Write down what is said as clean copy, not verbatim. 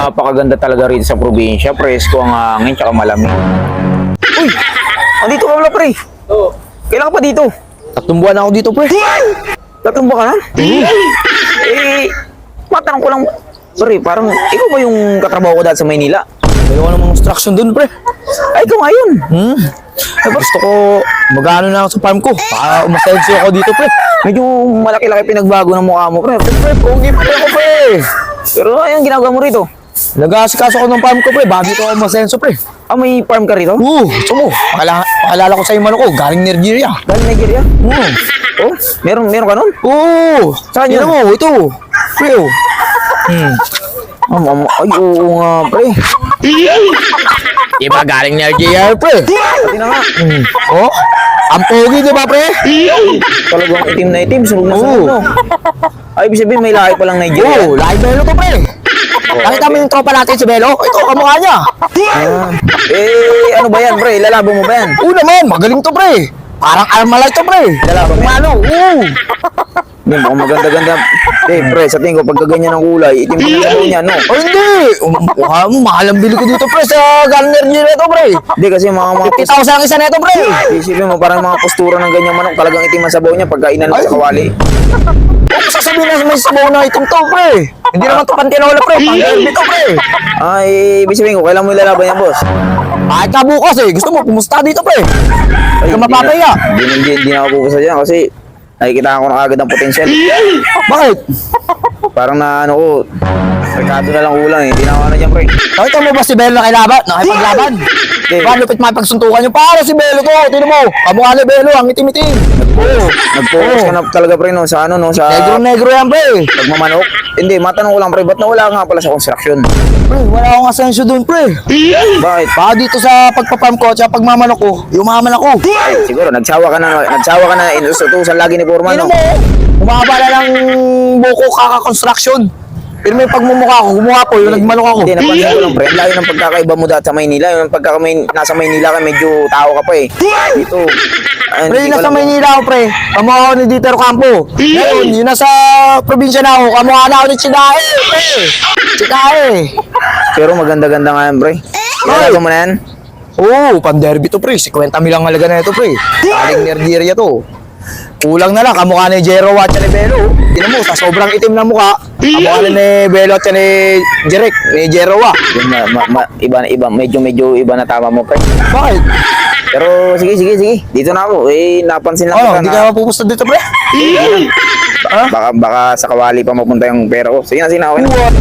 napakaganda talaga rito sa probinsya. Presko ang hangin, tsaka malamig. Uy! Andito ka pala, pre. Oo. Kailan ka pa dito? 3 buwan ako dito, pre. Tatumba ka na? Eh, matanong ko lang, pre, parang ikaw ba yung katrabaho ko dati sa Maynila? Mayroon ka namang instruction dun, pre. Ay, ikaw nga yun. Gusto ko, mag-ano na ako sa farm ko. Baka umasenso ako dito, pre. Medyo malaki-laki pinagbago ng mukha mo, pre. Pre, pogi pa rin ako, pre. Pero ayun, ginagawa mo rito. Nag-aasikaso ko ng farm ko, pre. Bago ko umasenso, pre. Ah, may farm ka rito? Gusto mo, pakalala ko sa yung manok ko, galing Nigeria. Galing Nigeria? Oh, meron ka nun? Saan yun? Tignan mo, ito. Pre, oh. Ay, oo nga, pre. Diba galing Nigeria, pre? Pati na nga. Oh, ang pogi, diba, pre? Talagang itim na itim, sunog na sunog, no? Ay, ibig sabihin, may lahi palang Nigeria. Lahi Belo to, pre. Nakita mo yung tropa natin si Belo? Ito, kamukha niya. Ano ba yan, pre? Lalabo mo ba yan? Oo naman, magaling to, pre. Parang Armalite to, pre. Lalabo mo yan? Ano? Hindi, mukhang maganda-ganda. Pre, sa tingin ko, pagka ganyan ang kulay, itim pa na lalo niya, no? Oh, hindi. Mukha mo, mahal ang bili ko dito, pre, sa galing Nigeria to, pre. Hindi, kasi mga 50,000 ang isa neto, pre. isipin mo, parang mga postura ng ganyang manok, talagang itim ang sabaw niya pagka inanong sa kawali. Huwag mo sasabihin na may sabaw na itong to, pre. Hindi naman to pantinola, pre. Pang-derby to, pre. Ay, ibig sabihin ko, kailan mo ilalaban yan, boss? Kahit ka bukas, eh. Gusto mo, pumusta dito, pre. Hindi ka mapapaya. Hindi na ako pupusa dyan kasi nakikita ko na agad ang potensyal. Bakit? Parang na ano ko, merkado na lang kulang eh. Hindi na ako ano dyan, pre. Nakita mo ba si Belo nakailaban? Nakipaglaban? Ba, lupit makipagsuntukan nyo. Para si Belo to. Tignan mo. Kamukha ni Belo, ang itim-itim. Nag-focus ka na talaga, pre, no, sa ano, no, sa Negro-negro yan, pre. pagmamanok. Hindi, matanong ko lang, pre, ba't nawala ka nga pala sa construction? Pre, wala akong asensyo dun, pre. Bakit? Baka dito sa pagpaparm ko at sa pagmamanok ko, yumaman ako. Ay, siguro, nagsawa ka na inusutusan lagi ni Foreman, Tignan no? mo, umahaba na lang buko kaka-construction. Pero may pagmumukha ko, gumawa ko, yung nagmanok ako. Hindi, napansin ko lang, pre. Ang layo ng pagkakaiba mo dati sa Maynila. Yung nasa Maynila ka, medyo tao ka pa eh. Dito. Pre, nasa Maynila ako, pre. Kamukha ako ni Dieter Campo. Ngayon, yun nasa probinsya na ako. Kamukha na ako ni Chikae, pre. Chikae. Pero maganda-ganda nga yan, pre. Nalala mo na yan? Oo, pan-derby to, pre. 50 mil ang halaga na ito, pre. Galing Nigeria to. Kulang na lang, kamukha ni Jero at ni Belo. Tinan mo, sa sobrang itim na mukha, kamukha ni Belo at ni Jerek, ni Jero. Yung iba, medyo iba na tama mo, pre. Bakit? Pero sige. Dito na ako. Eh, napansin lang Oh, kita hindi na ka mapupusta dito, pre? baka sa kawali pa mapunta yung pera ko. Sige na, okay na.